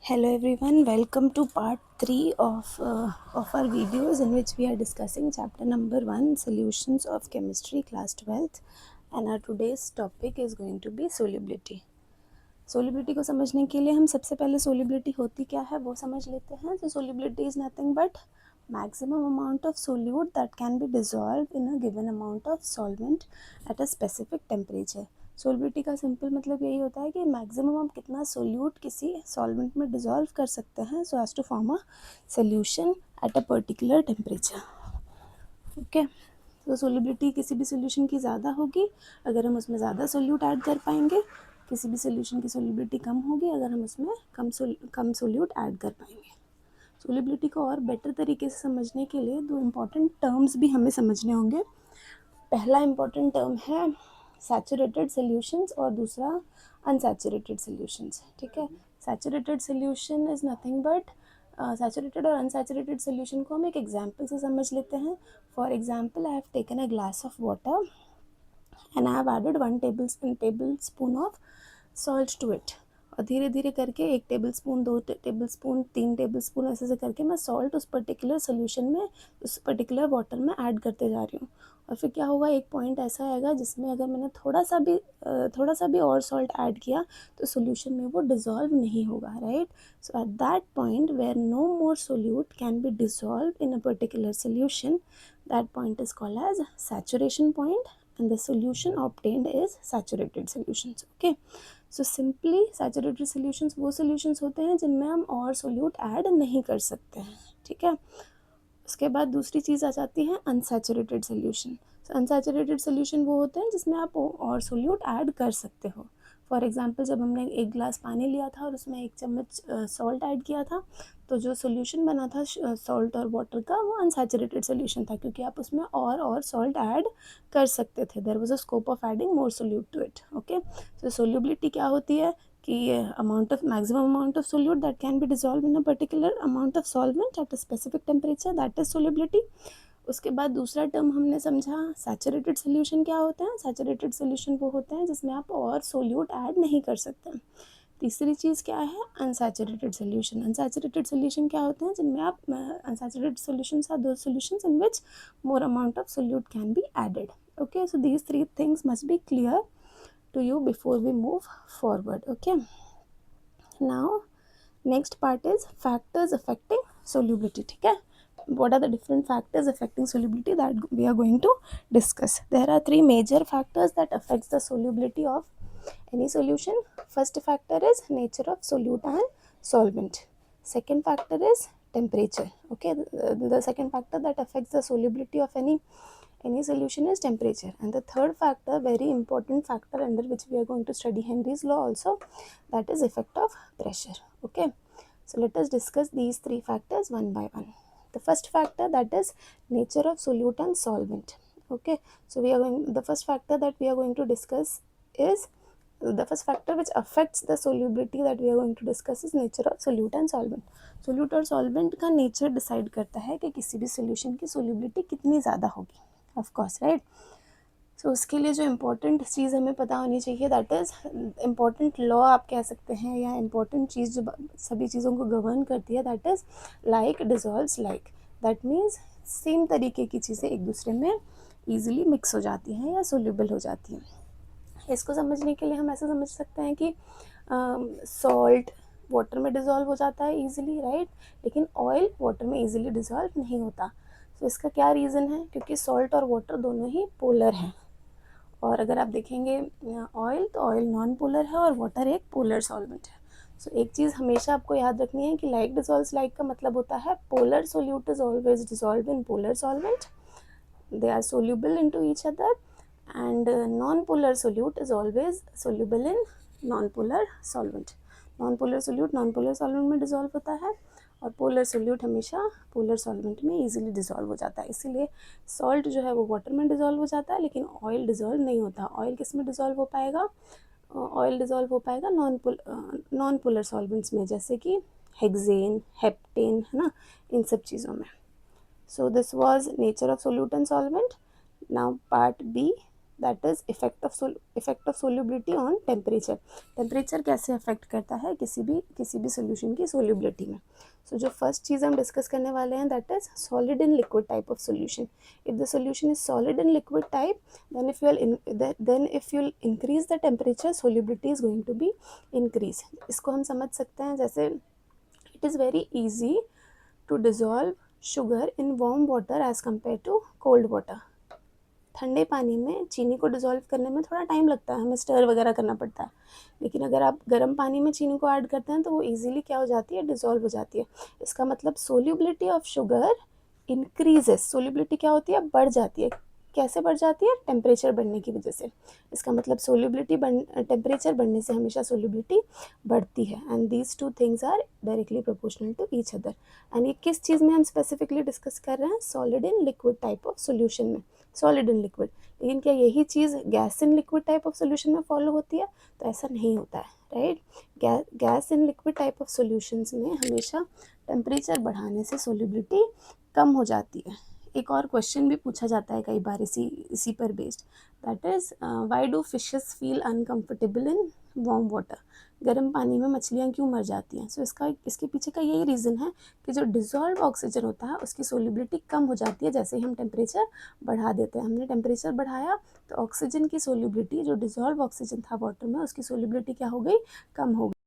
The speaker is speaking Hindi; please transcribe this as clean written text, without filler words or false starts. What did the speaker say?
Hello everyone, welcome to part 3 of our videos in which we are discussing chapter number 1 solutions of chemistry class 12th, and our today's topic is going to be solubility. Solubility को समझने के लिए हम सबसे पहले solubility होती क्या है वो समझ लेते हैं. So solubility is nothing but maximum amount of solute that can be dissolved in a given amount of solvent at a specific temperature. Solubility का सिंपल मतलब यही होता है कि मैक्सिमम हम कितना सोल्यूट किसी सॉल्वेंट में डिज़ोल्व कर सकते हैं so as to form a solution at a particular temperature. Okay, तो सोलिबिलिटी किसी भी सोल्यूशन की ज़्यादा होगी अगर हम उसमें ज़्यादा सोल्यूट ऐड कर पाएंगे, किसी भी सोल्यूशन की सोलिबिलिटी कम होगी अगर हम उसमें कम सोल्यूट ऐड कर पाएंगे. सोलिबिलिटी को और बेटर तरीके से समझने के लिए दो इम्पॉर्टेंट टर्म्स भी हमें समझने होंगे. पहला इम्पॉर्टेंट टर्म है सैचुरेटेड सॉल्यूशंस और दूसरा अनसैचुरेटेड सॉल्यूशंस. ठीक है, saturated solution is nothing but saturated और अनसैचुरेटेड सॉल्यूशन को हम एक एग्जांपल से समझ लेते हैं. For example, I have taken a glass of water and I have added 1 tablespoon of salt to it. और धीरे धीरे करके 1 टेबलस्पून, 2 टेबलस्पून, 3 टेबलस्पून ऐसे करके मैं सॉल्ट उस पर्टिकुलर सोल्यूशन में, उस पर्टिकुलर वाटर में ऐड करते जा रही हूँ. और फिर क्या होगा, एक पॉइंट ऐसा आएगा जिसमें अगर मैंने थोड़ा सा भी और सॉल्ट ऐड किया तो सोल्यूशन में वो डिज़ोल्व नहीं होगा. Right, so at that point where no more solute can be dissolve in a particular solution, that point is called as saturation point and the solution obtained is saturated solutions. Okay, so simply saturated solutions वो solutions होते हैं जिनमें हम और solute ऐड नहीं कर सकते हैं. ठीक है, उसके बाद दूसरी चीज़ आ जाती है अनसैचुरेटेड सोल्यूशन. अनसैचुरेटेड सोल्यूशन वो होते हैं जिसमें आप और सोल्यूट ऐड कर सकते हो. फॉर एग्जांपल, जब हमने 1 गिलास पानी लिया था और उसमें 1 चम्मच सॉल्ट ऐड किया था तो जो सोल्यूशन बना था सॉल्ट और वाटर का वो अनसैचुरेटेड सोल्यूशन था क्योंकि आप उसमें और सॉल्ट ऐड कर सकते थे. There was a scope of adding more solute to it. Okay, तो सोल्यूबिलिटी क्या होती है कि maximum amount of solute that can be dissolved in a particular amount of solvent at a specific temperature, that is solubility. उसके बाद दूसरा टर्म हमने समझा सैचुरेटेड सोल्यूशन. क्या होते हैं सैचुरेटेड सोल्यूशन? वो होते हैं जिसमें आप और सोल्यूट ऐड नहीं कर सकते. तीसरी चीज़ क्या है, अनसैचुरेटेड सोल्यूशन. अनसैचुरेटेड सोल्यूशन क्या होते हैं जिनमें आप unsaturated solutions are those solutions in which more amount of solute can be added. Okay, so these 3 things must be clear to you before we move forward. Okay, now next part is factors affecting solubility. ठीक है, what are the different factors affecting solubility that we are going to discuss? There are 3 major factors that affects the solubility of any solution. First factor is nature of solute and solvent. Second factor is temperature. Okay, the second factor that affects the solubility of any solution is temperature. And the third factor, very important factor under which we are going to study Henry's law also, that is effect of pressure. Okay, so let us discuss these 3 factors one by one. The first factor, that is nature of solute and solvent. Okay, so the first factor that we are going to discuss is the first factor which affects the solubility that we are going to discuss is nature of solute and solvent. Solute और सॉल्वेंट का नेचर डिसाइड करता है कि किसी भी सोल्यूशन की सोल्यूबिलिटी कितनी ज़्यादा होगी. Of course, right. सो उसके लिए जो इम्पोर्टेंट चीज़ हमें पता होनी चाहिए, दैट इज़ इम्पोर्टेंट लॉ आप कह सकते हैं, या इम्पोर्टेंट चीज़ जो सभी चीज़ों को गवर्न करती है, that is like dissolves like. That means same तरीके की चीज़ें एक दूसरे में ईजिली मिक्स हो जाती हैं या सोल्यूबल हो जाती हैं. इसको समझने के लिए हम ऐसा समझ सकते हैं कि सॉल्ट वाटर में डिज़ोल्व हो जाता है ईजिली, राइट, लेकिन ऑयल वाटर में ईजिली डिज़ोल्व नहीं होता. तो इसका क्या रीज़न है, क्योंकि सॉल्ट और वाटर दोनों ही पोलर हैं. और अगर आप देखेंगे ऑयल, तो ऑयल नॉन पोलर है और वाटर एक पोलर सॉल्वेंट है. सो एक चीज़ हमेशा आपको याद रखनी है कि लाइक डिज़ोल्व्स लाइक का मतलब होता है polar solute is always dissolve in polar solvent, they are soluble into each other, and non-polar solute is always soluble in non-polar solvent. non-polar solute non-polar solvent में dissolve होता है और polar solute हमेशा polar solvent में easily dissolve हो जाता है. इसीलिए salt जो है वो water में dissolve हो जाता है लेकिन oil dissolve नहीं होता. oil किस में dissolve हो पाएगा? ऑयल डिज़ोल्व हो पाएगा नॉन पोलर सॉल्वेंट्स में, जैसे कि हेक्सेन, हेप्टेन, है ना, इन सब चीज़ों में. So this was nature of solute and solvent. Now part B, that is effect of solubility on temperature. Temperature कैसे अफेक्ट करता है किसी भी सोल्यूशन की सोल्यूबिलिटी में। सो जो फर्स्ट चीज़ हम डिस्कस करने वाले हैं that is solid in liquid type of solution. If the solution is solid in liquid type, then if you'll increase the temperature, solubility is going to be increase। इसको हम समझ सकते हैं जैसे it is very easy to dissolve sugar in warm water as compared to cold water। ठंडे पानी में चीनी को डिज़ोल्व करने में थोड़ा टाइम लगता है, हमें स्टर वगैरह करना पड़ता है, लेकिन अगर आप गर्म पानी में चीनी को ऐड करते हैं तो वो इजीली क्या हो जाती है, डिज़ोल्व हो जाती है। इसका मतलब solubility of sugar increases. Solubility क्या होती है, बढ़ जाती है। कैसे बढ़ जाती है, टेम्परेचर बढ़ने की वजह से। इसका मतलब सोल्यूबिलिटी टेम्परेचर बढ़ने से हमेशा सोल्यूबिलिटी बढ़ती है, and these two things are directly proportional to each other. एंड ये किस चीज़ में हम स्पेसिफिकली डिस्कस कर रहे हैं, solid in liquid type of solution में, सॉलिड इन लिक्विड। लेकिन क्या यही चीज़ gas in liquid type of solution में फॉलो होती है, तो ऐसा नहीं होता है, right. Gas in liquid type of solutions में हमेशा टेम्परेचर बढ़ाने से सोल्यूबिलिटी कम हो जाती है। एक और क्वेश्चन भी पूछा जाता है कई बार इसी पर based, that is why do fishes feel uncomfortable in warm water. गर्म पानी में मछलियाँ क्यों मर जाती हैं। सो इसके पीछे का यही रीज़न है कि जो डिज़ोल्व ऑक्सीजन होता है उसकी सोल्यूबिलिटी कम हो जाती है जैसे ही हम टेम्परेचर बढ़ा देते हैं। हमने टेम्परेचर बढ़ाया तो ऑक्सीजन की सोल्यूबिलिटी, जो डिज़ोल्व ऑक्सीजन था वाटर में, उसकी सोल्यूबिलिटी क्या हो गई, कम हो गई।